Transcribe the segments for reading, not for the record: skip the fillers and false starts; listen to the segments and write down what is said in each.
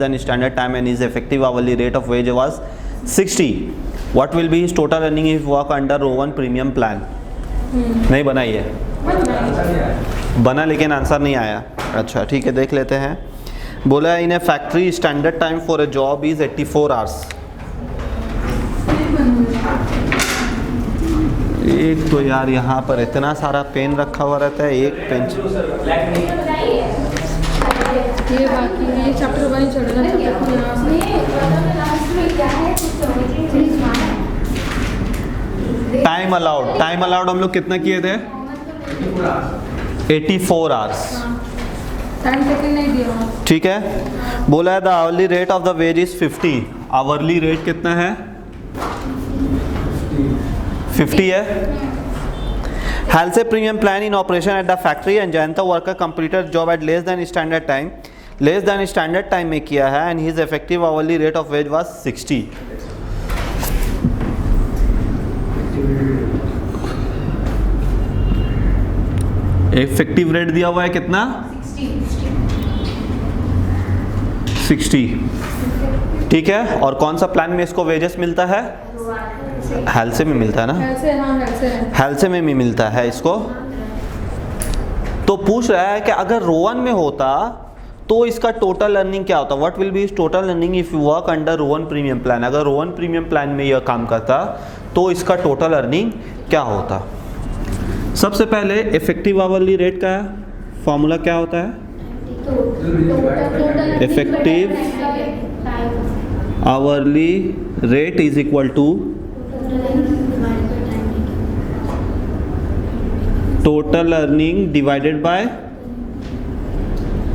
than standard time and his effective hourly rate of wage was 60. What will be his total earning if work under Rowan premium plan? नहीं बना ये, बना लेकिन answer नहीं आया। अच्छा ठीक है, देख लेते हैं। बोला in a factory standard time for a job is 84 hours. एक तो यार यहाँ पर इतना सारा पेन रखा हुआ रहता है, एक पेन ये बाकी ये चैप्टर 1 चढ़ना टाइम अलाउड हम लोग कितना किए थे? 84 आवर्स। टाइम टेकन नहीं दिया। ठीक है, बोला है the hourly rate of the ways is 50। Hourly rate कितना है? 50 है। Halsey premium plan in operation at the factory and Jayanta worker completed job at less than standard time में किया है and his effective hourly rate of wage was 60। Effective rate दिया हुआ है कितना? 60। ठीक है, और कौन सा प्लान में इसको वेजेस मिलता है? हेल्से में मिलता है ना? हेल्से में भी मिलता है इसको। तो पूछ रहा है कि अगर रोवन में होता तो इसका टोटल अर्निंग क्या होता? What will be his total earning if you work under Rowan premium plan? अगर रोवन प्रीमियम प्लान में यह काम करता तो इसका टोटल अर्निंग क्या होता? सबसे पहले इफेक्टिव आवरली रेट का फॉर्मूला क्या होता है? Effective hourly rate is equal to total earning divided by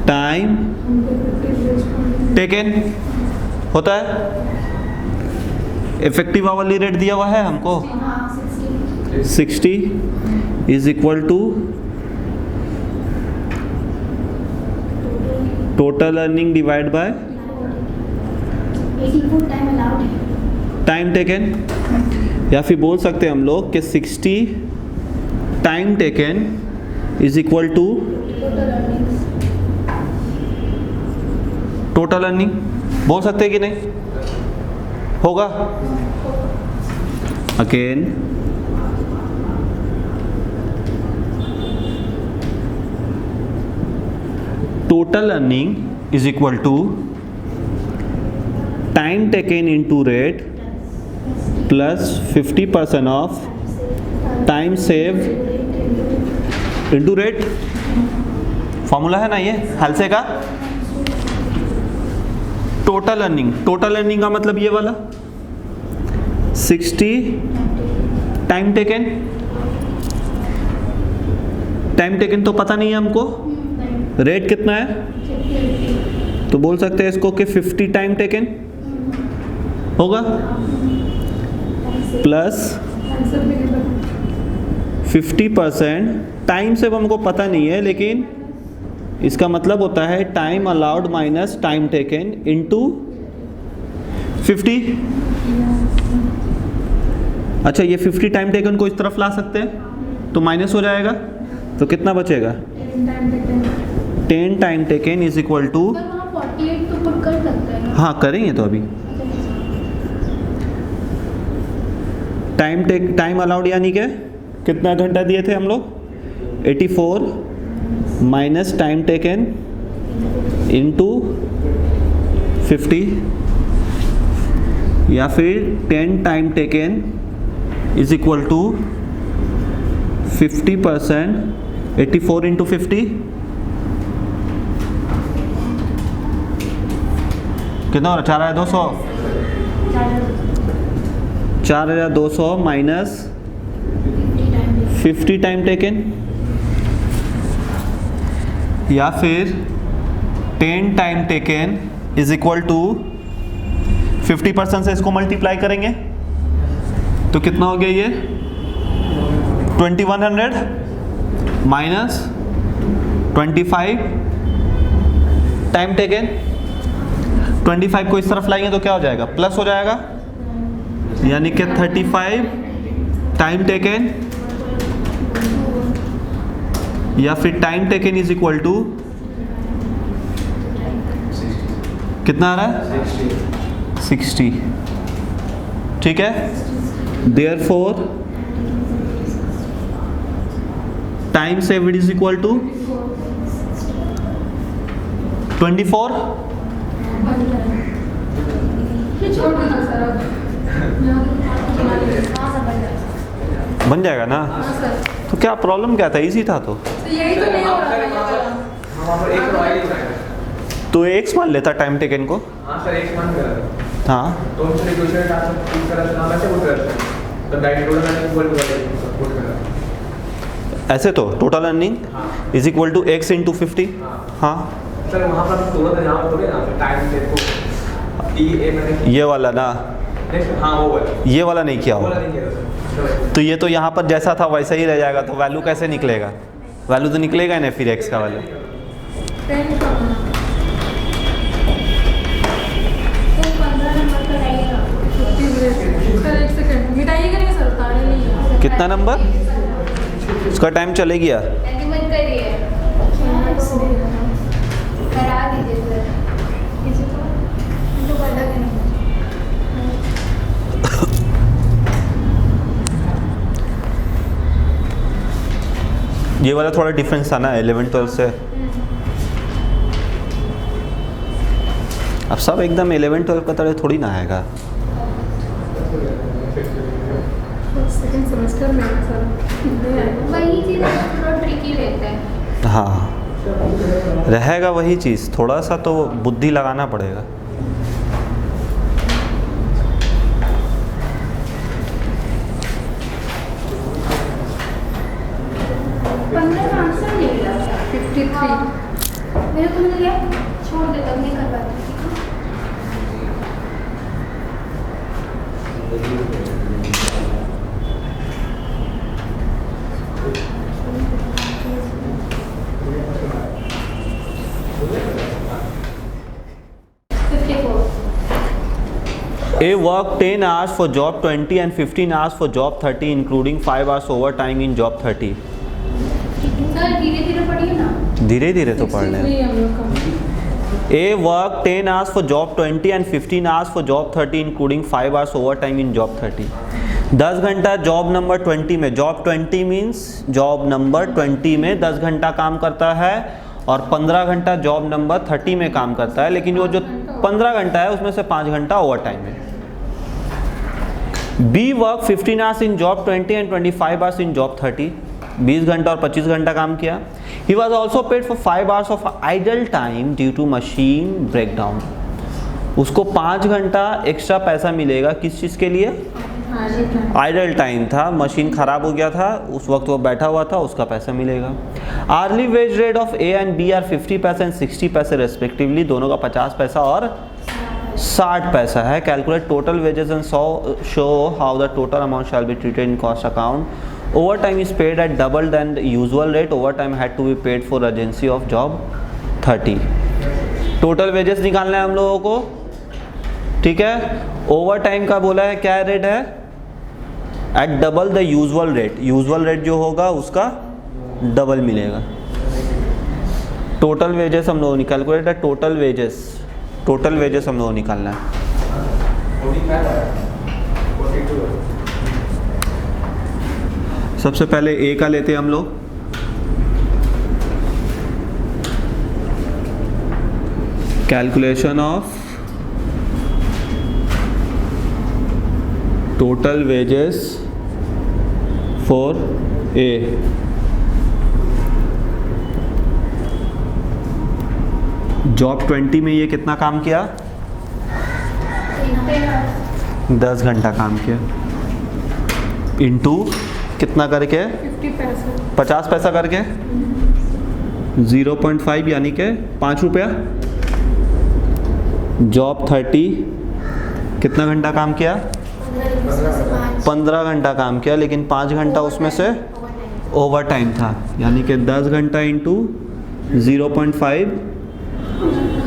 time taken होता है। इफेक्टिव आवरली रेट दिया हुआ है हमको 60 is equal to total earning divide by time taken, या फिर बोल सकते हैं हम लोग कि 60 time taken is equal to total earning. बोल सकते हैं कि नहीं? होगा। Again total earning is equal to time taken into rate plus 50% of time save into rate. Formula है ना ये हेल्से का। टोटल अर्निंग का मतलब ये वाला 60 टाइम टेकन तो पता नहीं है हमको, रेट कितना है तो बोल सकते हैं इसको कि 50 टाइम टेकन होगा प्लस 50%। टाइम से हमको पता नहीं है, लेकिन इसका मतलब होता है time allowed minus time taken into 50। अच्छा, ये 50 टाइम टेकन को इस तरफ ला सकते हैं तो माइनस हो जाएगा, तो कितना बचेगा? 10 time taken is equal to 48 तो पुट कर सकते हैं। हाँ करेंगे तो अभी टाइम अलाउड यानी क्या कितना घंटा दिए थे हम लोग? 84 माइनस टाइम टेकन इनटू 50, या फिर 10 time taken is equal to 50%। 84 into 50 कितना हो रहा? 4200। 4200 माइनस 50 टाइम टेकन, या फिर 10 time taken is equal to 50% से इसको मल्टीप्लाई करेंगे तो कितना हो गया ये? 2100 माइनस 25 टाइम टेकन। 25 को इस तरफ लाएंगे तो क्या हो जाएगा? प्लस हो जाएगा, यानी कि 35 टाइम टेकन या फिर time taken is equal to कितना आ रहा है? 60। ठीक है, therefore time saved is equal to 24। ये छोड़ दीजिए सर अब। बन जाएगा ना? हाँ सर, तो क्या प्रॉब्लम क्या था? इजी था तो यही तो नहीं हो रहा है ये वाला। तो एक्स मान लेता टाइम टेकन को। हाँ सर, एक मान कर हाँ, तो हम सर इक्वेशन का इस तरह से नाम ऐसे बोल रहे हैं तो डाइट total earning equal to support कर ऐसे तो total earning is equal to X into 50। हाँ, सर वहाँ पर दोनों तो यहाँ पर थोड़े ना टाइम देखो ये मैंने ये वाला ना, हाँ वो वाला ये वाला नहीं किया बोला होगा। नहीं किया सर। तो ये तो यहाँ पर जैसा था वैसा ही रह जाएगा, तो वैल्यू कैसे निकलेगा? वैल्यू तो निकलेगा ही नहीं फिर एक्स का वैल्यू। 10 का होना। तो 15 नंबर का रहेगा। 50 सर, एक सेकंड मिटाइएगा नहीं सर, उतारे नहीं है। कितना नंबर? उसका टाइम चले गया। ऐसे मत करिए, करा दीजिए सर। इसे तो बंदा करना। ये वाला थोड़ा डिफरेंस था ना 11-12 से। अब सब एकदम 11-12 का तरह थोड़ी ना आएगा। सेकंड सेमेस्टर में है सर, नहीं आएगा। वही चीज़ थोड़ा ट्रिकी रहता है। हाँ, रहेगा वही चीज़, थोड़ा सा तो बुद्धि लगाना पड़ेगा। आंसर नहीं मिला। 53 मेरे को मिल गया, छोड़ दे तब नहीं कर पाती। A work 10 hours for job 20 and 15 hours for job 30 including 5 hours overtime in job 30। Sir धीरे धीरे पढ़िए ना। धीरे धीरे तो पढ़ लें। 63 हम लोग का। A work 10 hours for job 20 and 15 hours for job 30 including 5 hours overtime in job 30। 10 घंटा जॉब नंबर 20 में, जॉब 20 मीन्स जॉब नंबर 20 में 10 घंटा काम करता है और 15 घंटा जॉब नंबर 30 में काम करता है, लेकिन वो जो 15 घंटा है उसमें से 5 घंटा ओवर टाइम है। B work 15 hours in job 20 and 25 hours in job 30। 20 घंटा और 25 घंटा काम किया। He was also paid for 5 hours of idle time due to machine breakdown। उसको 5 घंटा एक्स्ट्रा पैसा मिलेगा किस चीज़ के लिए? आइडल टाइम था, मशीन ख़राब हो गया था, उस वक्त वो बैठा हुआ था, उसका पैसा मिलेगा। Hourly wage rate of A and B are 50 पैसे एंड 60 पैसे रेस्पेक्टिवली, दोनों का 50 पैसा और 60 पैसा है। Calculate total wages and show how the total amount shall be treated in cost account. Overtime is paid at double than the usual rate. Overtime had to be paid for urgency of job 30। Total wages निकालना है हम लोगों को, ठीक है। Over time का बोला है क्या रेट है? At double the usual rate. Usual rate जो होगा उसका डबल मिलेगा। टोटल वेजेस हम लोग कैलकुलेट है, टोटल वेजेस हम लोग निकालना है। 42। सबसे पहले ए का लेते हैं हम लोग। Calculation of total wages for a. Job 20 में ये कितना काम किया? 10 घंटा काम किया इंटू कितना करके? 50 पैसे 50 पैसा करके 0.5 यानी कि 5 रुपया। जॉब 30 कितना घंटा काम किया? 15 घंटा काम किया, लेकिन 5 घंटा उसमें से ओवर टाइम था, यानी कि 10 घंटा इंटू 0.5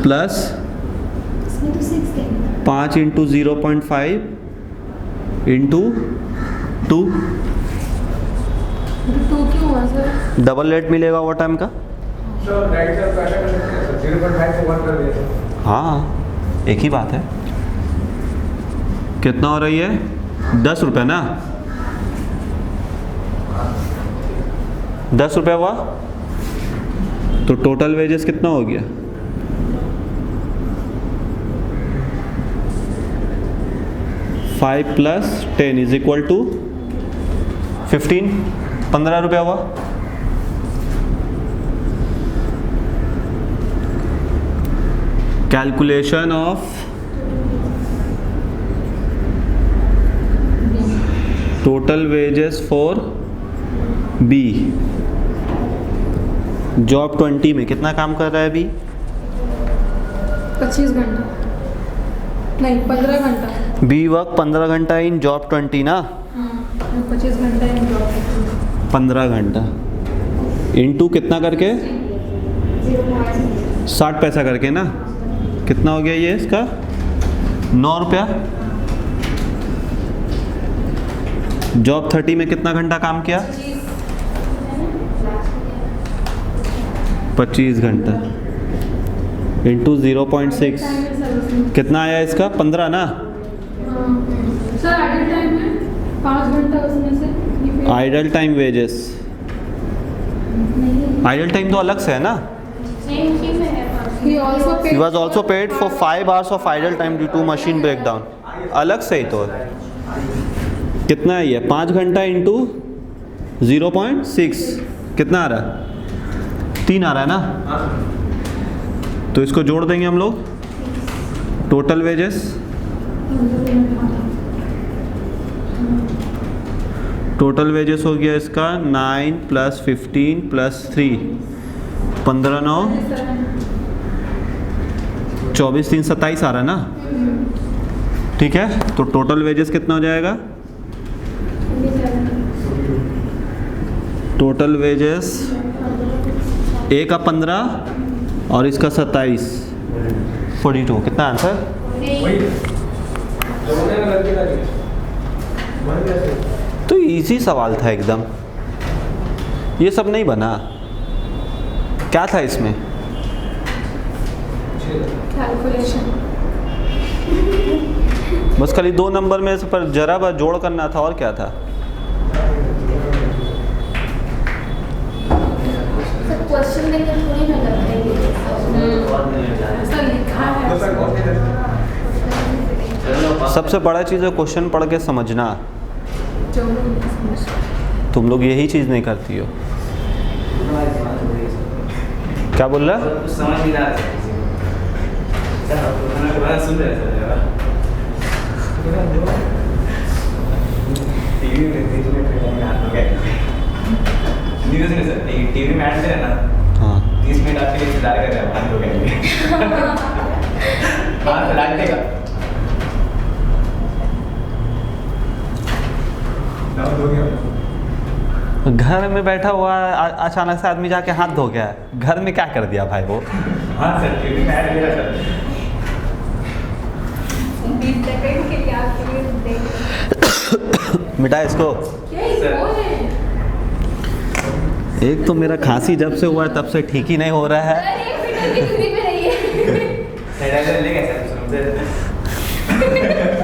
प्लस 5 इंटू 0.5 इंटू 2। तो क्यों हुआ सर? डबल रेट मिलेगा ओवर टाइम का। सर राइट सर ऐसा कर सकते हैं सर, 0.5 से 1 कर दिया सर। हाँ, एक ही बात है। कितना हो रही है? 10 रुपये ना, 10 रुपये हुआ तो टोटल वेजेस कितना हो गया? 5 + 10 = 15, 15 रुपया हुआ। Calculation of total wages for B. Job 20 में कितना काम कर रहा है बी? 25 घंटा नहीं 15 घंटा। बी वर्क 15 घंटा इन जॉब 20 ना, 25 घंटा इन जॉब 15 घंटा इंटू कितना करके? 60 पैसा करके ना। कितना हो गया ये इसका? 9 रुपया। जॉब 30 में कितना घंटा काम किया? 25 घंटा इंटू 0.6 कितना आया इसका? 15 ना। सर आइडल टाइम में 5 घंटा उसमें से idle time wages, idle time तो अलग से है ना। He was also paid for 5 hours of idle time due to machine breakdown, अलग से ही तो है। कितना है ये? 5 घंटा इंटू 0.6 कितना आ रहा है? 3 आ रहा है ना। तो इसको जोड़ देंगे हम लोग। टोटल वेजेस हो गया इसका 9 + 15 + 3 15 9 24 3 27 आ रहा है ना। ठीक है, तो टोटल वेजेस कितना हो जाएगा? टोटल वेजेस ए का 15 और इसका 27 42। कितना आंसर? तो इजी सवाल था एकदम, ये सब नहीं बना। क्या था इसमें? कैलकुलेशन। बस खाली 2 नंबर में से पर जरा बस जोड़ करना था, और क्या था? क्वेश्चन देकर थोड़ी ना करते हैं। ऐसा लिखा है। सबसे बड़ा चीज़ है क्वेश्चन पढ़ के समझना। जो लोग नहीं समझते। तुम लोग यही चीज़ नहीं करती हो। क्या बोल रहा है? कुछ समझ नहीं रहा सुन रहे टीवी में ऐड है ना। हाँ 30 मिनट आपके लिए इंतजार कर रहे हैं, 5 लोग आएंगे। हाँ लाइट देगा। घर में बैठा हुआ अचानक से आदमी जाके हाथ धो गया। घर में क्या कर दिया भाई वो? हाँ सर, टीवी में ऐड देगा सर। 20 सेकंड के लिए आपके लिए देख। मिटा इसको। एक तो मेरा खांसी जब से हुआ है तब से ठीक ही नहीं हो रहा है।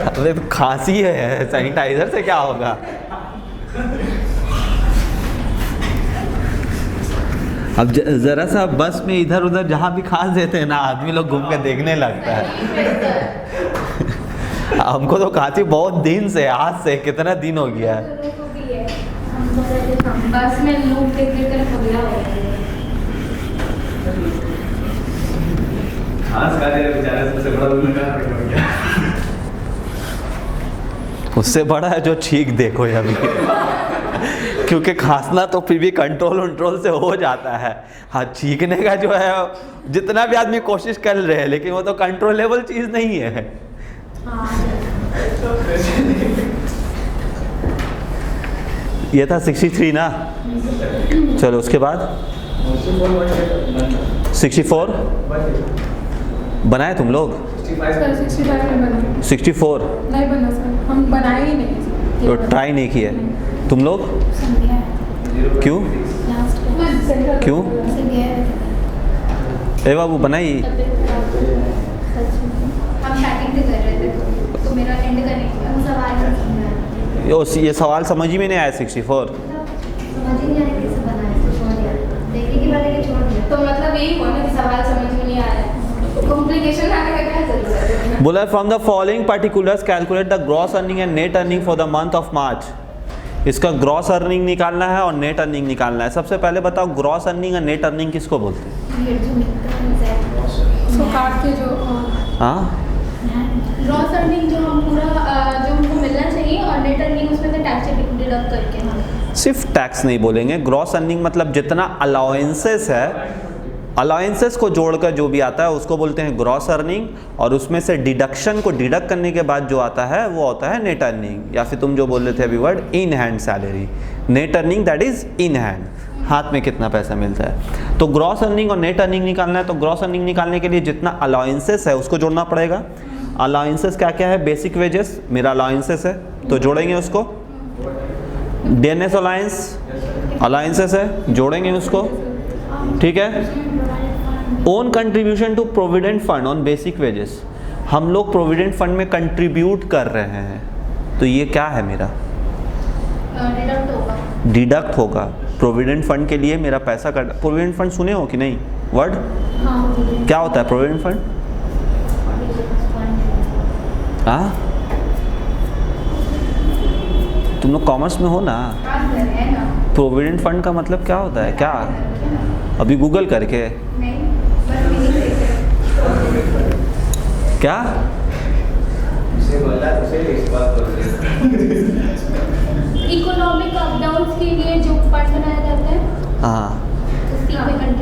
अरे खांसी है, सैनिटाइजर से क्या होगा? अब जरा सा बस में इधर उधर जहाँ भी खांस देते हैं ना, आदमी लोग घूम के देखने लगता है। हमको तो खांसी बहुत दिन से, आज से कितना दिन हो गया है। बस में लोग देख देख कर पगला हो गए। खांस खा दे बेचारे, सबसे बड़ा उल्लू उससे बड़ा है जो छींक देखो अभी। क्योंकि खांसना तो फिर भी कंट्रोल से हो जाता है। हाँ, छींकने का जो है जितना भी आदमी कोशिश कर रहे हैं, लेकिन वो तो कंट्रोलेबल चीज़ नहीं है। ये था 63 ना। चलो उसके बाद 64 बनाए तुम लोग? सर 65 नहीं बना। 64 नहीं बना सर, हम बनाए ही नहीं। तो ट्राई नहीं किए तुम लोग? क्यों? क्यों? ए बाबू बनाई? हम स्टार्टिंग से कर रहे थे तो मेरा एंड करने के बाद सवाल नहीं समझा। ये सवाल समझ ही में नहीं आया 64। समझ ही नहीं आया कैसे बना है, तो छोड़ दिया, देखने के बाद लेके छोड़ दिया। तो मतलब यही हुआ ना कि सवाल समझ में नहीं आया, कॉम्प्लिकेशन आने का क्या जरूरत है। बोला from the following particulars calculate the gross earning and net earning for the month of March. इसका ग्रॉस अर्निंग निकालना है और नेट अर्निंग निकालना है। सबसे पहले बताओ ग्रॉस अर्निंग और नेट अर्निंग किसको बोलते हैं? ये जो मिलता है एग्जैक्ट उसको काट के जो हाँ, ग्रॉस अर्निंग जो हम पूरा जो हमको मिलना चाहिए, और नेट अर्निंग उसमें से टैक्स डिडक्ट करके हम सिर्फ टैक्स नहीं बोलेंगे। ग्रॉस अर्निंग मतलब जितना अलाउंसेस है, अलाउंसेस को जोड़कर जो भी आता है उसको बोलते हैं ग्रॉस अर्निंग, और उसमें से डिडक्शन को डिडक्ट करने के बाद जो आता है वो होता है नेट अर्निंग, या फिर तुम जो बोल रहे थे अभी word in hand salary. Net earning that is in hand, हाथ में कितना पैसा मिलता है। तो ग्रॉस अर्निंग और नेट अर्निंग निकालना है, तो ग्रॉस अर्निंग निकालने के लिए जितना अलाउंसेस है उसको जोड़ना पड़ेगा। अलाउंसेस क्या क्या है? बेसिक वेजेस मेरा अलाउंसेस है तो जोड़ेंगे उसको। डीएनएस अलाउंसेस है, जोड़ेंगे उसको, ठीक है। Own contribution to provident fund on basic wages, हम लोग प्रोविडेंट फंड में कंट्रीब्यूट कर रहे हैं, तो ये क्या है मेरा? डिडक्ट होगा। डिडक्ट होगा। प्रोविडेंट फंड के लिए मेरा पैसा कट। प्रोविडेंट फंड सुने हो कि नहीं वर्ड? हाँ, क्या होता है प्रोविडेंट फंड? हाँ, तुम लोग कॉमर्स में हो ना। प्रोविडेंट फंड का मतलब क्या होता है? क्या अभी गूगल करके नहीं, बस मीनिंग देखते हैं। क्या? इसे बोला उसे इस बात बोल रहे इकोनॉमिक अप डाउन्स के लिए जो फंड बनाया जाता है, हाँ, उसी में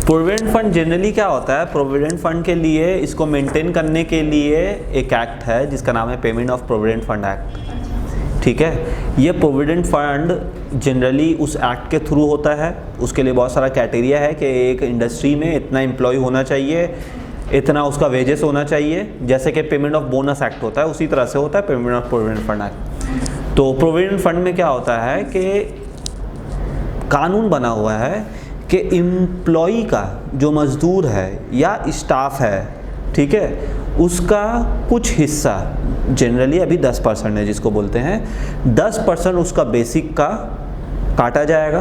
प्रोविडेंट फंड जनरली क्या होता है? प्रोविडेंट फंड के लिए इसको मेंटेन करने के लिए एक एक्ट है जिसका नाम है payment of provident fund act, ठीक है। ये प्रोविडेंट फंड जनरली उस एक्ट के थ्रू होता है। उसके लिए बहुत सारा क्राइटेरिया है कि एक इंडस्ट्री में इतना एम्प्लॉय होना चाहिए, इतना उसका वेजेस होना चाहिए। जैसे कि पेमेंट ऑफ बोनस एक्ट होता है उसी तरह से होता है payment of provident fund act. तो प्रोविडेंट फंड में क्या होता है कि कानून बना हुआ है कि एम्प्लॉई का जो मज़दूर है या स्टाफ है, ठीक है, उसका कुछ हिस्सा जनरली अभी 10% है जिसको बोलते हैं, 10% उसका बेसिक का काटा जाएगा,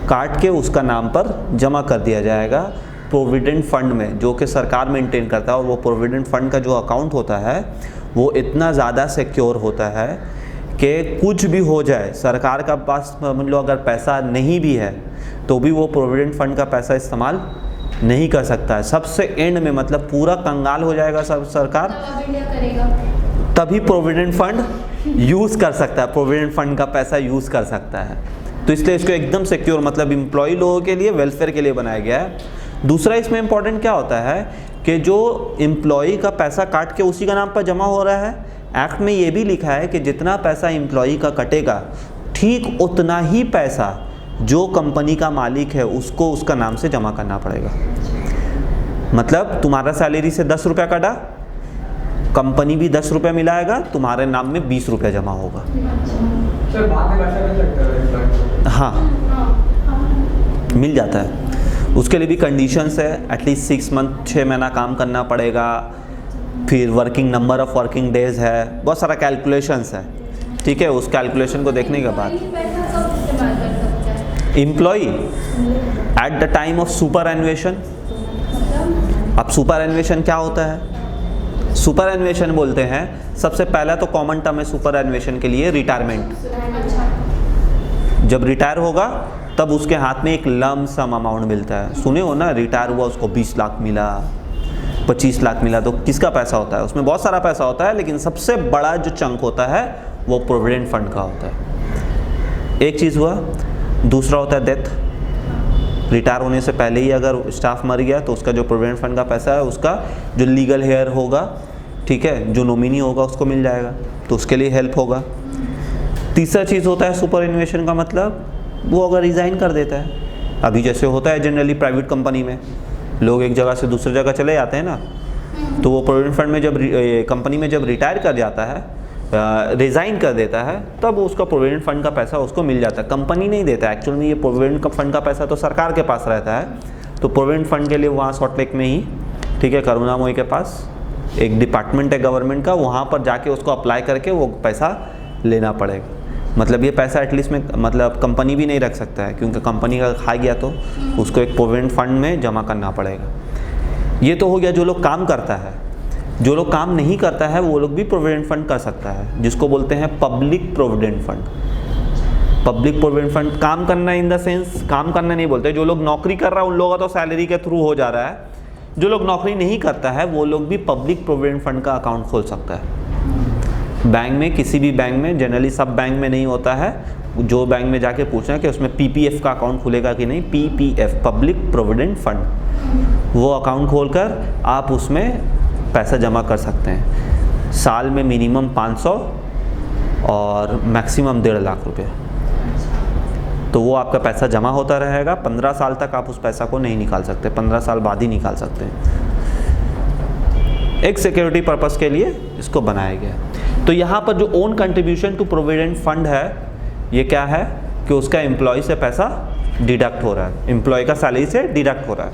काट के उसका नाम पर जमा कर दिया जाएगा प्रोविडेंट फंड में, जो कि सरकार मेंटेन करता है। और वो प्रोविडेंट फंड का जो अकाउंट होता है वो इतना ज़्यादा सिक्योर होता है कि कुछ भी हो जाए, सरकार का पास मान लो अगर पैसा नहीं भी है तो भी वो प्रोविडेंट फंड का पैसा इस्तेमाल नहीं कर सकता है। सबसे एंड में मतलब पूरा कंगाल हो जाएगा सब सरकार, तब इंडिया करेगा, तभी प्रोविडेंट फंड यूज़ कर सकता है, प्रोविडेंट फंड का पैसा यूज़ कर सकता है। तो इसलिए इसको एकदम सिक्योर मतलब एम्प्लॉय लोगों के लिए वेलफेयर के लिए बनाया गया है। दूसरा इसमें इंपॉर्टेंट क्या होता है कि जो एम्प्लॉय का पैसा काट के उसी का नाम पर जमा हो रहा है, एक्ट में ये भी लिखा है कि जितना पैसा एम्प्लॉय का कटेगा ठीक उतना ही पैसा जो कंपनी का मालिक है उसको उसका नाम से जमा करना पड़ेगा। मतलब तुम्हारा सैलरी से 10 रुपया कटा, कंपनी भी 10 रुपया मिलाएगा, तुम्हारे नाम में 20 रुपया जमा होगा। सर बाद में पैसा मिल सकता है? हाँ, मिल जाता है। उसके लिए भी कंडीशंस है, एटलीस्ट 6 मंथ 6 महीना काम करना पड़ेगा, फिर working number of working days है, बहुत सारा कैलकुलेशंस है, ठीक है। उस कैलकुलेशन को देखने के बाद employ at the time of superannuation. अब सुपर एन्युएशन क्या होता है? सुपर एन्युएशन बोलते हैं, सबसे पहला तो कॉमन टर्म है सुपर एन्युएशन के लिए रिटायरमेंट। जब रिटायर होगा तब उसके हाथ में एक लम सम अमाउंट मिलता है। सुने हो ना, रिटायर हुआ उसको 20 लाख मिला, 25 लाख मिला। तो किसका पैसा होता है? उसमें बहुत सारा पैसा होता है, लेकिन सबसे बड़ा जो चंक होता है वो प्रोविडेंट फंड का होता है। एक चीज़ हुआ। दूसरा होता है डेथ। रिटायर होने से पहले ही अगर स्टाफ मर गया तो उसका जो प्रोविडेंट फंड का पैसा है, उसका जो लीगल हेयर होगा, ठीक है, जो नॉमिनी होगा उसको मिल जाएगा, तो उसके लिए हेल्प होगा। तीसरा चीज़ होता है सुपर एन्युएशन का मतलब वो अगर रिज़ाइन कर देता है, अभी जैसे होता है जनरली प्राइवेट कंपनी में लोग एक जगह से दूसरी जगह चले जाते हैं ना, तो वो प्रोविडेंट फंड में जब कंपनी में जब रिटायर कर जाता है, रिज़ाइन कर देता है, तब उसका प्रोविडेंट फंड का पैसा उसको मिल जाता है। कंपनी नहीं देता है एक्चुअल में, ये प्रोविडेंट फंड का पैसा तो सरकार के पास रहता है, तो प्रोविडेंट फंड के लिए वहाँ सॉल्ट लेक में ही, ठीक है, करुणामयी के पास एक डिपार्टमेंट है गवर्नमेंट का, वहाँ पर जाके उसको अप्लाई करके वो पैसा लेना पड़ेगा। मतलब ये पैसा एटलीस्ट में मतलब कंपनी भी नहीं रख सकता है, क्योंकि कंपनी का खा गया तो उसको एक प्रोविडेंट फंड में जमा करना पड़ेगा। ये तो हो गया जो लोग काम करता है। जो लोग काम नहीं करता है वो लोग भी प्रोविडेंट फंड कर सकता है, जिसको बोलते हैं public provident fund. Public provident fund काम करना इन द सेंस, काम करना नहीं बोलते, जो लोग नौकरी कर रहा है उन लोगों का तो सैलरी के थ्रू हो जा रहा है। जो लोग नौकरी नहीं करता है वो लोग भी पब्लिक प्रोविडेंट फंड का अकाउंट खोल सकता है। बैंक में, किसी भी बैंक में, जनरली सब बैंक में नहीं होता है, जो बैंक में जाके पूछना है कि उसमें पीपीएफ का अकाउंट खुलेगा कि नहीं, पीपीएफ पब्लिक प्रोविडेंट फंड, वो अकाउंट खोलकर आप उसमें पैसा जमा कर सकते हैं। साल में मिनिमम 500 और मैक्सिमम 1.5 लाख रुपए, तो वो आपका पैसा जमा होता रहेगा। 15 साल तक आप उस पैसा को नहीं निकाल सकते, 15 साल बाद ही निकाल सकते हैं। एक सिक्योरिटी पर्पस के लिए इसको बनाया गया। तो यहाँ पर जो own contribution to provident fund है, ये क्या है कि उसका एम्प्लॉय से पैसा डिडक्ट हो रहा है, एम्प्लॉय का सैलरी से डिडक्ट हो रहा है।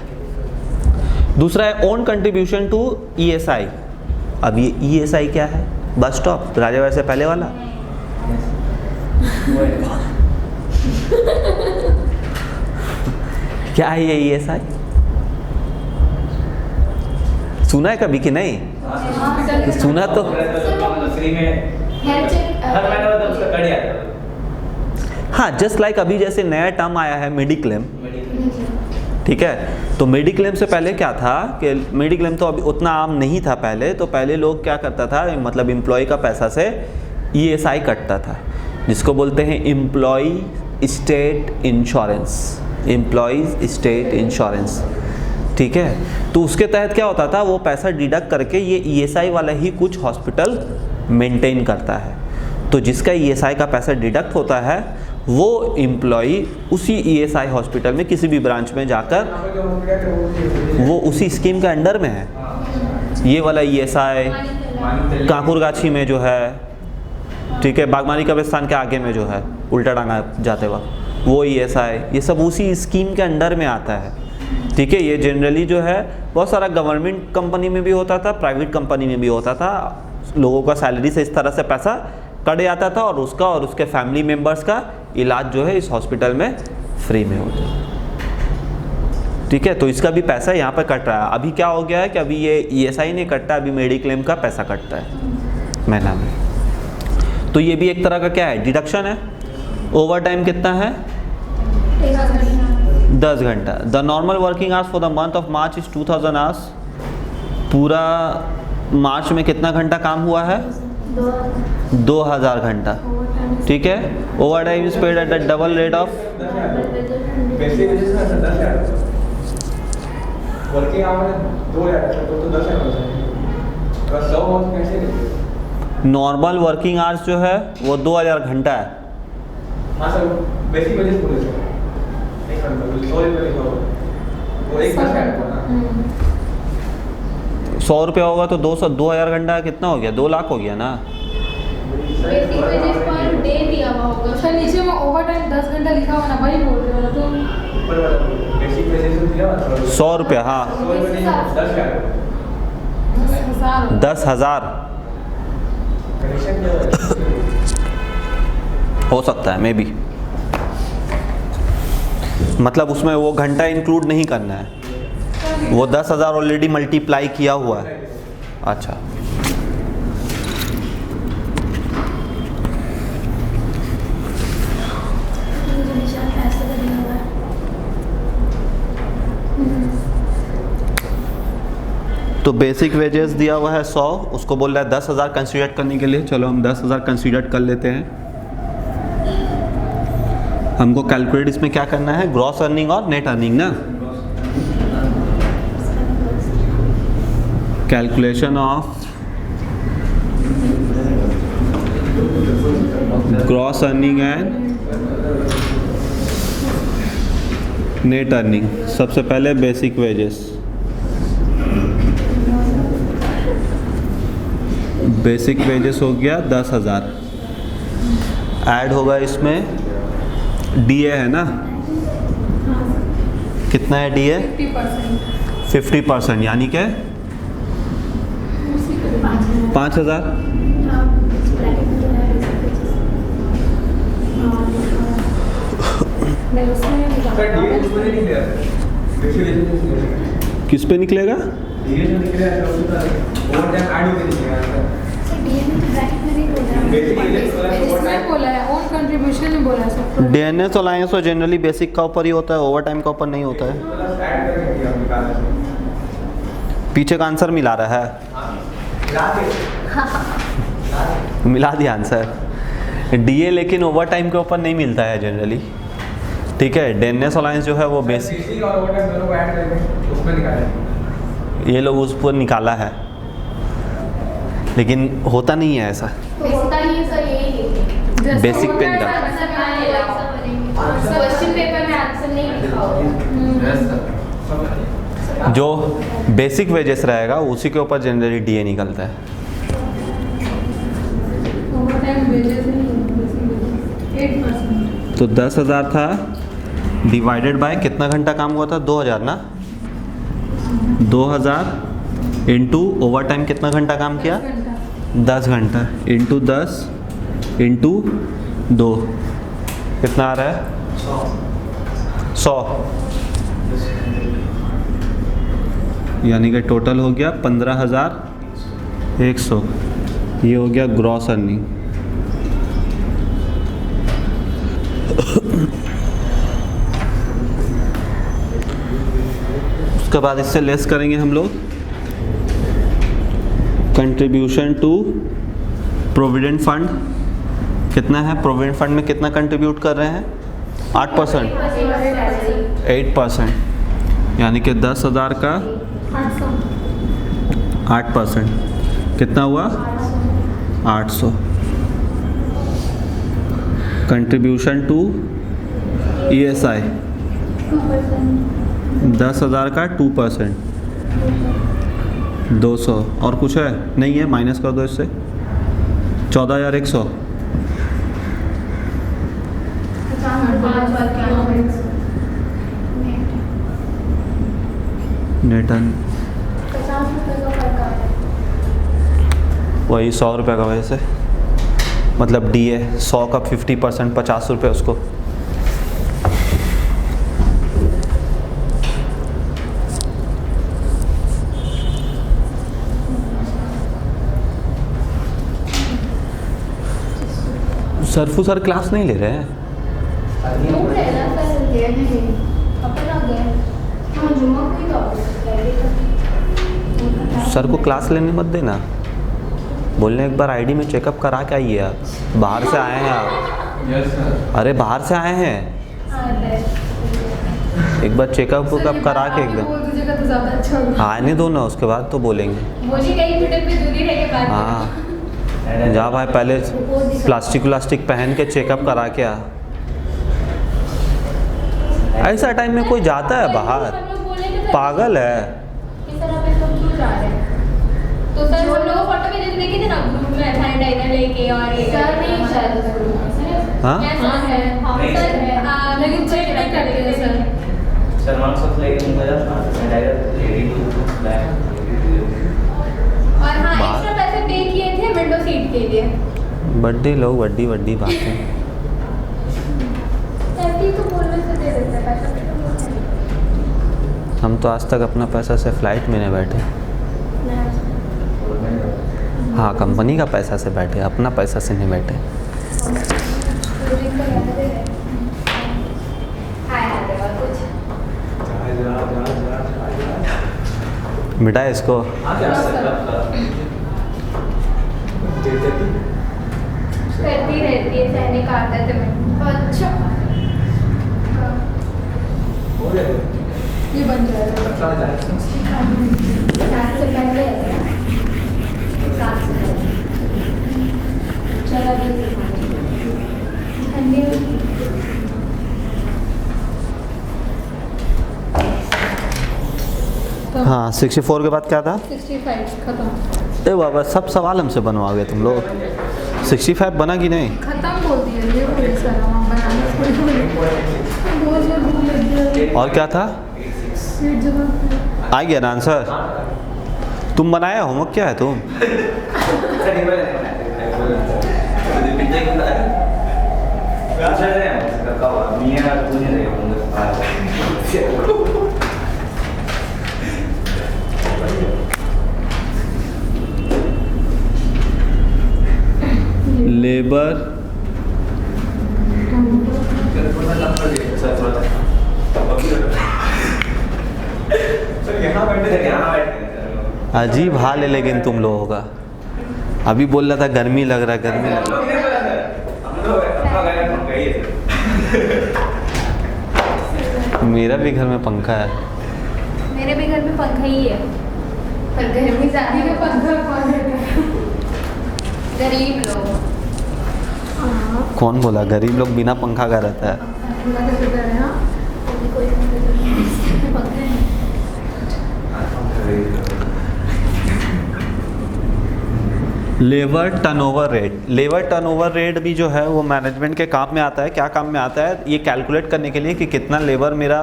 दूसरा है ओन कंट्रीब्यूशन टू ईएसआई। अब ये ईएसआई क्या है? बस स्टॉप, राजाबाई से पहले वाला। क्या है ये ईएसआई? सुना है कभी कि नहीं? सुना तो हाँ, जस्ट लाइक अभी जैसे नया टर्म आया है मेडिक्लेम, ठीक है। तो मेडिक्लेम से पहले क्या था कि मेडिक्लेम तो अभी उतना आम नहीं था पहले। तो पहले लोग क्या करता था, मतलब एम्प्लॉय का पैसा से ईएसआई कटता था, जिसको बोलते हैं employee state insurance, employees state insurance, ठीक है। तो उसके तहत क्या होता था, वो पैसा डिडक्ट करके ये ईएसआई वाला ही कुछ हॉस्पिटल मेंटेन करता है। तो जिसका ईएसआई का पैसा डिडक्ट होता है वो एम्प्लॉय उसी ईएसआई हॉस्पिटल में किसी भी ब्रांच में जाकर, वो उसी स्कीम के अंडर में है। ये वाला ईएसआई कांकुरगाछी में जो है, ठीक है, बागवानी कब्रिस्तान के आगे में जो है उल्टा डांगा जाते वक्त, वो ईएसआई, ये सब उसी स्कीम के अंडर में आता है, ठीक है। ये जनरली जो है बहुत सारा गवर्नमेंट कंपनी में भी होता था, प्राइवेट कंपनी में भी होता था। लोगों का सैलरी से इस तरह से पैसा कट जाता था और उसका और उसके फैमिली मेम्बर्स का इलाज जो है इस हॉस्पिटल में फ्री में होता है, ठीक है। तो इसका भी पैसा यहाँ पर कट रहा है। अभी क्या हो गया है कि अभी ये ईएसआई नहीं कटता, अभी मेडिक्लेम का पैसा कटता है महीना में। तो ये भी एक तरह का क्या है, डिडक्शन है। ओवर टाइम कितना है? 10 घंटा। The normal working hours for the month of March is 2000 hours. पूरा मार्च में कितना घंटा काम हुआ है? 2000 घंटा, ठीक है। Over time is paid at the double rate of normal working hours जो है वो 2000 घंटा है। हाँ सर, बेसिक वेजेस बोले सर, नहीं कंट्रोल 100 रुपये लिखा होगा, वो एक बार ऐड करना। 100 रुपया होगा तो 2000 घंटा कितना हो गया? 2 लाख हो गया ना। बेसिक वेजेस पर डे दिया हुआ होगा। अच्छा, नीचे में ओवर टाइम 10 घंटा लिखा हुआ ना, वही बोल रहे हो तो ऊपर वाला बेसिक वेजेस तो दिया हुआ 100 रुपया, हाँ 100 रुपये नहीं, 10 क्या 10,000 10,000 कनेक्शन क्या है? हो सकता है मे बी, मतलब उसमें वो घंटा इंक्लूड नहीं करना है, वो 10,000 ऑलरेडी मल्टीप्लाई किया हुआ है। अच्छा, तो बेसिक वेजेस दिया हुआ है 100, उसको बोल रहा है 10,000 कंसीडर करने के लिए। चलो हम 10,000 कंसीडर कर लेते हैं। हमको कैलकुलेट इसमें क्या करना है, ग्रॉस अर्निंग और नेट अर्निंग ना। Calculation of gross earning and net earning. सबसे पहले बेसिक वेजेस, बेसिक वेजेस हो गया 10,000, ऐड होगा इसमें डीए है ना, कितना है DA? 50%। 50%, यानी कि 5,000। नहीं उसमें सर डीए उसमें नहीं निकलेगा बेसिक किस पे निकलेगा? डीए जो निकलेगा सर उसका ओवर टाइम ऐड होके निकलेगा सर बेसिक इसमें बोला है ओन कंट्रीब्यूशन में बोला है सब। DNS अलायंस तो जनरली बेसिक का ऊपर ही होता है, ओवर टाइम का ऊपर नहीं होता है। प्लस ऐड करके दिया निकाला पीछे का आंसर मिला रहा है, मिला दिया आंसर। DA लेकिन ओवर टाइम के ऊपर नहीं मिलता है जनरली, ठीक है। DNS अलायंस जो है वो बेसिक और ओवर टाइम दोनों को ऐड करके उसमें निकाला ये लोग उस पर निकाला है, लेकिन होता नहीं है ऐसा। होता ही है सर, यही है। बेसिक पे निकाल क्वेश्चन पेपर में आंसर नहीं लिखा होगा। जो बेसिक वेजेस रहेगा उसी के ऊपर जनरली DA निकलता है। ओवर टाइम वेजेस नहीं 8%। तो 10,000 था, डिवाइडेड बाय कितना घंटा काम हुआ था? 2,000 ना। 2,000 इंटू ओवर टाइम कितना घंटा काम किया? 10 घंटा इंटू 10 इंटू 2 कितना आ रहा है? 100। यानी कि टोटल हो गया 15,100। ये हो गया ग्रॉस अर्निंग। उसके बाद इससे लेस करेंगे हम लोग कंट्रीब्यूशन टू प्रोविडेंट फंड। कितना है प्रोविडेंट फंड में, कितना कंट्रीब्यूट कर रहे हैं? 8%। 8%, यानी कि 10,000 का 8% कितना हुआ? 800। कंट्रीब्यूशन टू ESI 10,000 का 2%, 200। और कुछ है? नहीं है, माइनस कर दो इससे। 14,100। नेट वही 100 रुपये का वजह से, मतलब DA 100 का 50%, 50 रुपये उसको। सरफू सर क्लास नहीं ले रहे हैं? सर को क्लास लेने मत देना, बोलने एक बार आईडी में चेकअप करा के आइए आप, बाहर से आए हैं आप। Yes sir. अरे बाहर से आए हैं, एक बार चेकअप करा के एकदम बोल दीजिएगा तो ज़्यादा अच्छा होगा। आने दो ना, उसके बाद तो बोलेंगे। मुझे कहीं मिनट पे दूरी रह के बात हाँ जा भाई, पहले प्लास्टिक पहन के चेकअप करा के आ। ऐसा टाइम में कोई जाता है बाहर? पागल है। तो सर हम लोग फोटो में जैसे देखे थे ना ग्रुप में सैनिटाइजर लेके और ये सर नहीं शायद हाँ है सर लेकिन चेक नहीं करते हैं सर। सलमान सब लेके उनका जाता सैनिटाइजर रेडी टू बैक। और हाँ एक्स्ट्रा पैसे पे किए थे विंडो सीट के लिए। बड्डी लोग बड्डी बातें। ऐसे ही तो बोलने से दे देते हैं पैसा। हम तो आज तक अपना पैसा से फ्लाइट में नहीं बैठे। हाँ कंपनी का पैसा से बैठे, अपना पैसा से नहीं बैठे। मिटा इसको। करती रहती है सैनिक आदत में। अच्छा ये बन जाएगा। सात से पहले चला ठंडी हाँ 64 के बाद क्या था? 65 खत्म। ए बाबा सब सवाल हमसे बनवाओगे तुम लोग। 65 बना कि नहीं? खत्म बोल दिया ये बोले सर, हम बनाने थोड़ी बोले। और क्या था? स्वीट जगह आ गया ना आंसर? तुम बनाया होमवर्क क्या है तुम? सर ये वाला नहीं पिज्जा की बता रहे अच्छा है का हुआ मियां पूछने रहे होंगे लेबर सर यहाँ बैठे अजीब हाल है लेकिन तुम लोगों का। अभी बोल रहा था गर्मी लग रहा है, गर्मी लग रहा है। मेरा भी घर में पंखा है। मेरे भी घर में पंखा ही है, पर गर्मी ज़्यादा शादी का है। पंखा कौन देता है? गरीब लोग। कौन बोला गरीब लोग बिना पंखा का रहता है? पंखा कैसे दे रहे हैं? कोई पंखा है। Labour turnover rate. Labour turnover rate भी जो है वो मैनेजमेंट के काम में आता है। क्या काम में आता है? ये कैलकुलेट करने के लिए कि कितना लेबर मेरा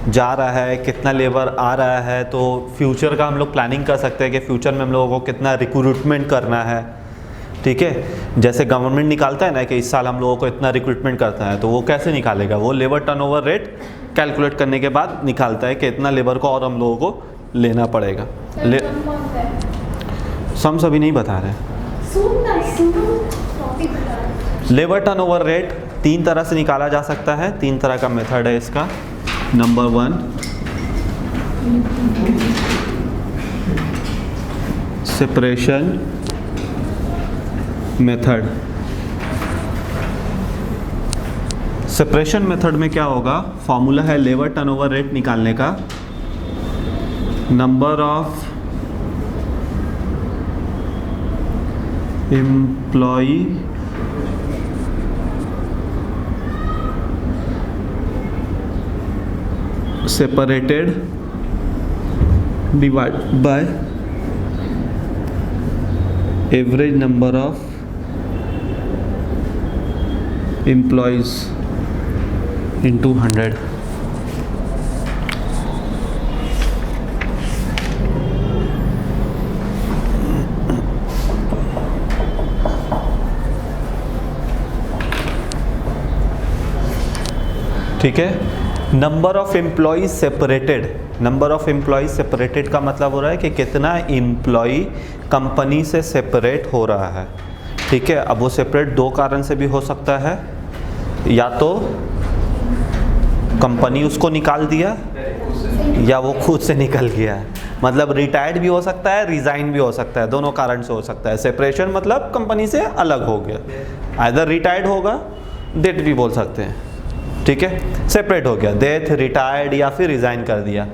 जा रहा है, कितना लेबर आ रहा है। तो फ्यूचर का हम लोग प्लानिंग कर सकते हैं कि फ्यूचर में हम लोगों को कितना रिक्रूटमेंट करना है। ठीक है, जैसे गवर्नमेंट निकालता है ना कि इस साल हम लोगों को इतना रिक्रूटमेंट करता है, तो वो कैसे निकालेगा? वो लेबर टर्नओवर रेट कैलकुलेट करने के बाद निकालता है कि इतना लेबर को और हम लोगों को लेना पड़ेगा। सम अभी नहीं बता रहे। लेबर टर्नओवर रेट 3 तरह से निकाला जा सकता है। 3 तरह का मेथड है इसका। Number 1 separation method. Separation method में क्या होगा? फॉर्मूला है लेबर टर्नओवर रेट निकालने का। Number of employee separated divided by average number of employees into 100। ठीक है। Number of employees separated. Number of employees separated का मतलब हो रहा है कि कितना एम्प्लॉई कंपनी से सेपरेट हो रहा है। ठीक है, अब वो सेपरेट 2 कारण से भी हो सकता है। या तो कंपनी उसको निकाल दिया या वो खुद से निकल गया। मतलब रिटायर्ड भी हो सकता है, रिज़ाइन भी हो सकता है, दोनों कारण से हो सकता है। सेपरेशन मतलब कंपनी से अलग हो गया, आइदर रिटायर्ड होगा, डेथ भी बोल सकते हैं। ठीक है, सेपरेट हो गया, डेथ, रिटायर्ड या फिर रिज़ाइन कर दिया।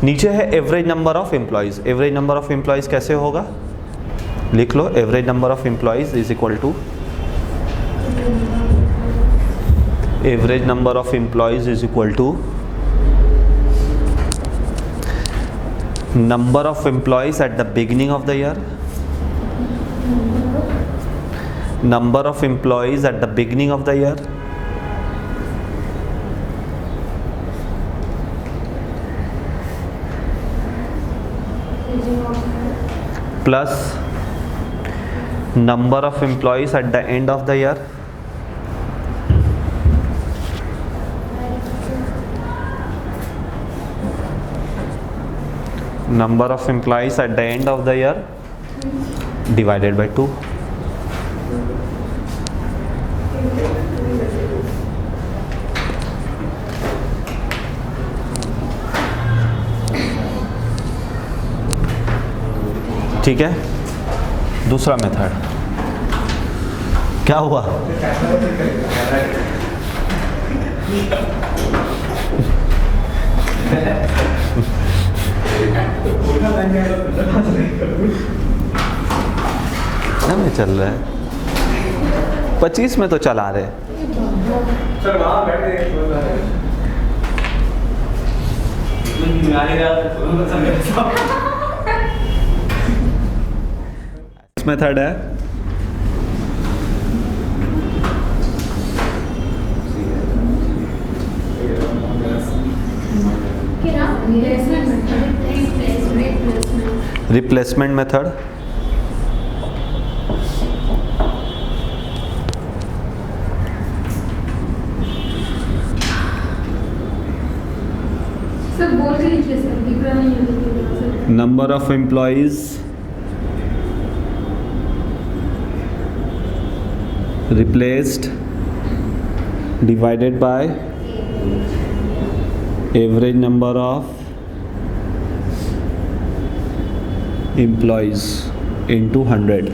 नीचे है average number of employees. Average number of employees कैसे होगा? लिख लो, average number of employees is equal to average number of employees is equal to number of employees at the beginning of the year, number of employees at the beginning of the year plus number of employees at the end of the year number of employees at the end of the year divided by 2। ठीक है, दूसरा method क्या हुआ? में चल रहा है 25 में तो चला रहे। सर वहाँ बैठ गए मेथड है क्या रिप्लेसमेंट मेथड, सर बोल के लीजिए सर, दिख रहा नहीं है sir. Number of employees replaced divided by average number of employees into 100.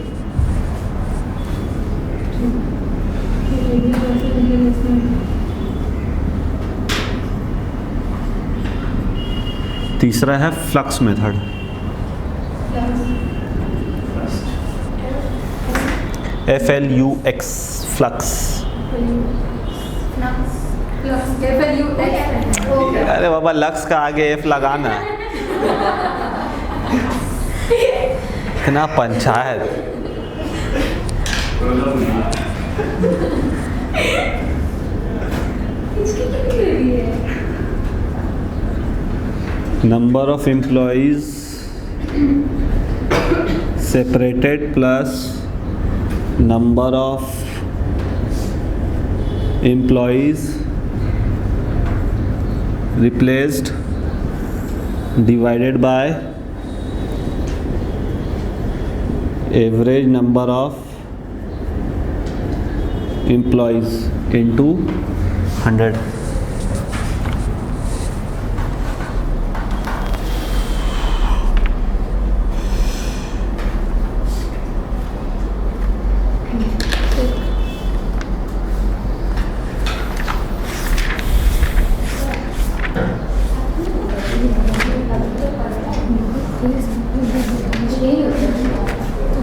तीसरा है फ्लक्स मेथड। FLUX flux. अरे बाबा लक्स का आगे F लगाना, इतना panchayat. Number of employees separated plus number of employees replaced divided by average number of employees into 100.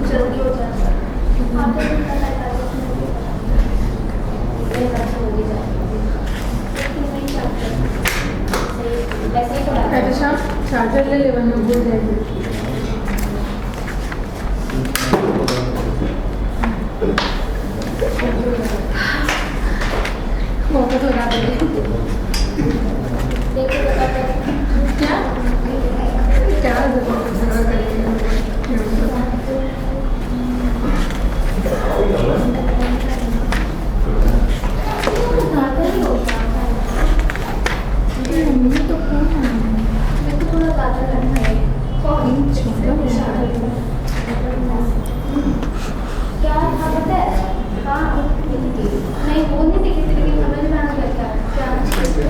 जल्दी हो जाता है।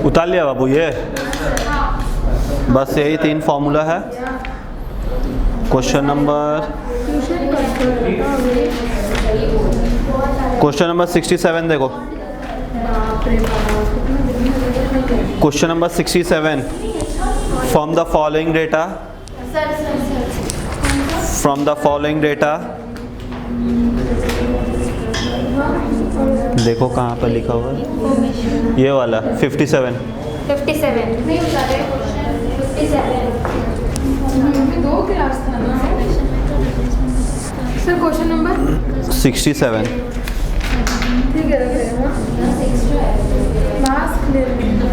उतार लिया बाबू ये, बस यही 3 फॉर्मूला है। क्वेश्चन नंबर 67 देखो, question number 67, from the following data देखो कहाँ पर लिखा हुआ है, ये वाला 57 नहीं बता रहे, 57 दो क्लास था ना सर। क्वेश्चन नंबर 67 ठीक है, रख रहे हैं। मास्क ले लेंगे,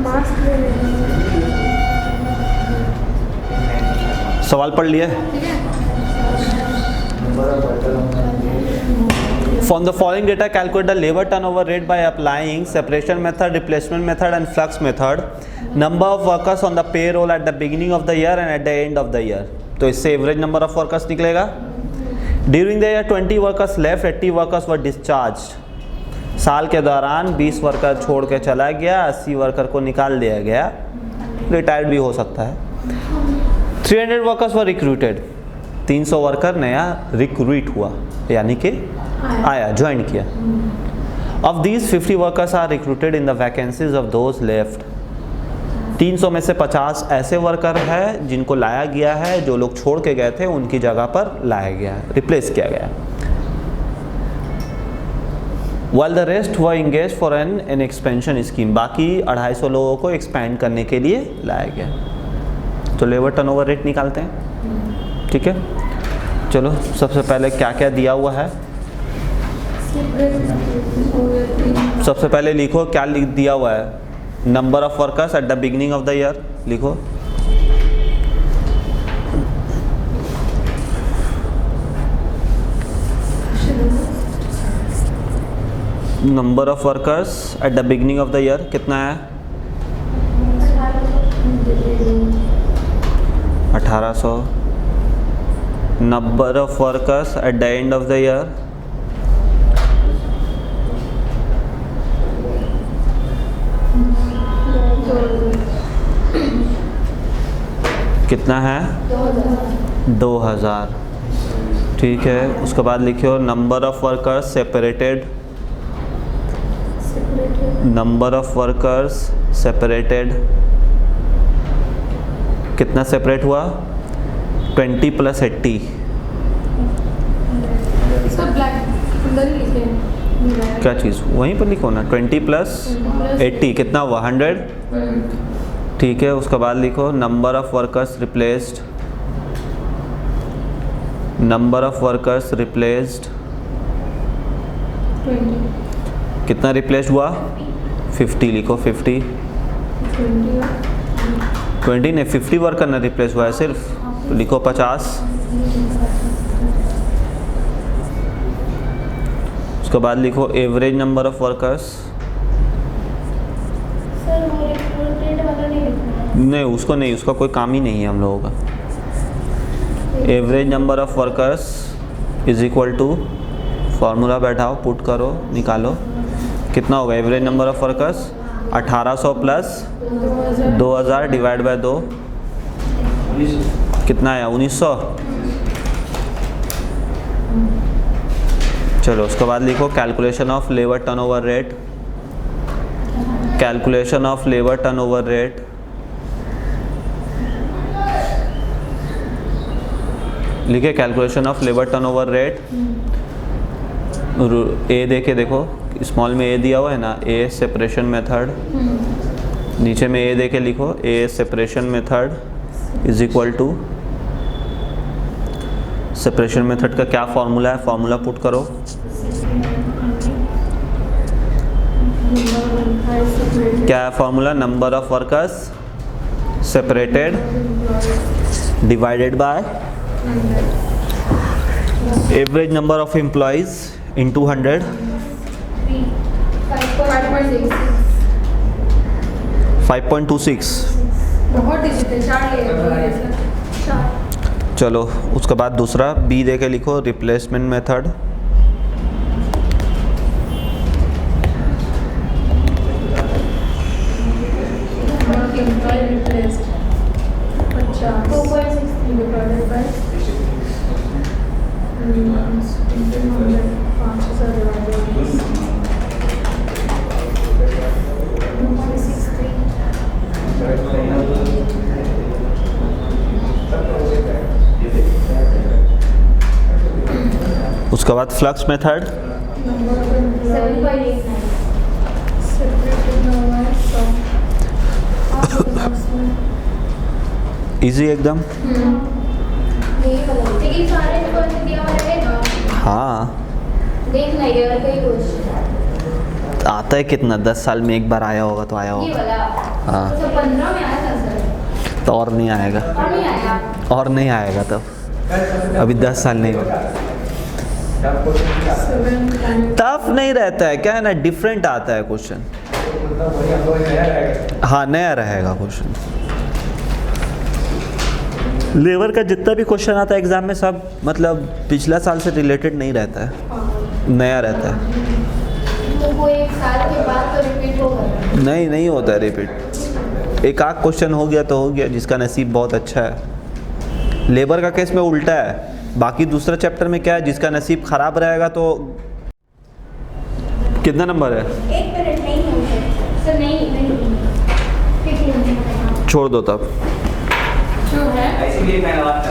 मास्क ले लेंगे। सवाल पढ़ लिए। From the following data, calculate the labor turnover rate by applying separation method, replacement method and flux method. Number of workers on the payroll at the beginning of the year and at the end of the year. तो इससे average number of workers निकलेगा। During the year 20 workers left, 80 workers were discharge. साल के दौरान 20 worker छोड़ के चला गया, 80 वर्कर को निकाल दिया गया, रिटायर्ड भी हो सकता है। 300 वर्कर्स वर रिक्रूटेड, 300 वर्कर नया रिक्रूट हुआ, यानी कि आया, ज्वाइन किया। Of these 50 workers are recruited in the vacancies of those left. 300 में से 50 ऐसे वर्कर है जिनको लाया गया है, जो लोग छोड़ के गए थे उनकी जगह पर लाया गया, रिप्लेस किया गया। While the rest were engaged for an expansion scheme, बाकी 250 लोगों को एक्सपैंड करने के लिए लाया गया। तो लेबर टर्नओवर रेट निकालते हैं, ठीक है। चलो सबसे पहले क्या क्या दिया हुआ है, सबसे पहले लिखो क्या दिया हुआ है। Number of workers at the beginning of the year लिखो। Number of workers at the beginning of the year कितना है? 1800। Number of workers at the end of the year कितना है? 2000। ठीक है, उसके बाद लिखियो number of workers separated. Number of workers separated कितना सेपरेट हुआ? 20 + 80। सर ब्लैक अंदर ही लिखे हैं। क्या चीज़? वहीं पर लिखो ना, 20 + 80 कितना हुआ? 100। ठीक है, उसके बाद लिखो number of workers replaced. Number of workers replaced 20 कितना रिप्लेस हुआ? 50 लिखो। 50 20 ने 50 वर्कर ना रिप्लेस हुआ है सिर्फ, तो लिखो 50। उसके बाद लिखो average number of workers. Sir वो रिक्रूटेड वाला नहीं लिखना है। नहीं, उसको नहीं, उसका कोई काम ही नहीं है हम लोगों का। Average number of workers is equal to, formula बैठाओ, पुट करो, निकालो। कितना होगा average number of workers? 1800 plus 2000 divide by 2 कितना आया? 1900। चलो उसके बाद लिखो calculation of labour turnover rate. Calculation of labour turnover rate लिखे। Calculation of labour turnover rate ए दे के देखो, स्मॉल में ए दिया हुआ है ना, ए सेपरेशन मेथड। नीचे में ए दे के लिखो a separation method is equal to, separation method का क्या फॉर्मूला है? फॉर्मूला पुट करो। क्या है formula? Number of workers separated divided by average number of employees into 100। 5.26। बहुत डिजिट है, 4 लिए चलो उसके बाद दूसरा बी दे के लिखो replacement method. Replaced 50 2.63 divided by 5000 divided by 2.63। उसके बाद फ्लक्स मेथड। 7.89। इजी एकदम। लेकिन सारे इनको दिया हुआ रहेगा। हाँ, देखना ये वाला कोई क्वेश्चन आता है कितना? 10 साल में एक बार आया होगा तो आया ये होगा। वाला हाँ। तो 15 में आया था सर, तो और नहीं आएगा, और नहीं आया। और नहीं आएगा तब, अभी 10 साल नहीं हुआ। टफ नहीं रहता है, क्या है ना, डिफरेंट आता है क्वेश्चन। हाँ, नया रहेगा क्वेश्चन। लेबर का जितना भी क्वेश्चन आता है एग्जाम में सब मतलब पिछला साल से रिलेटेड नहीं रहता है, नया रहता है। तो वो एक साल के बाद तो रिपीट होगा। नहीं होता है रिपीट। एक आध क्वेश्चन हो गया तो हो गया, जिसका नसीब बहुत अच्छा है। लेबर का केस में उल्टा है, बाकी दूसरा चैप्टर में क्या है, जिसका नसीब खराब रहेगा तो। कितना नंबर है? 1 मिनट नहीं होंगे सर, नहीं छोड़ दो तब। जो है इसीलिए मैंने बात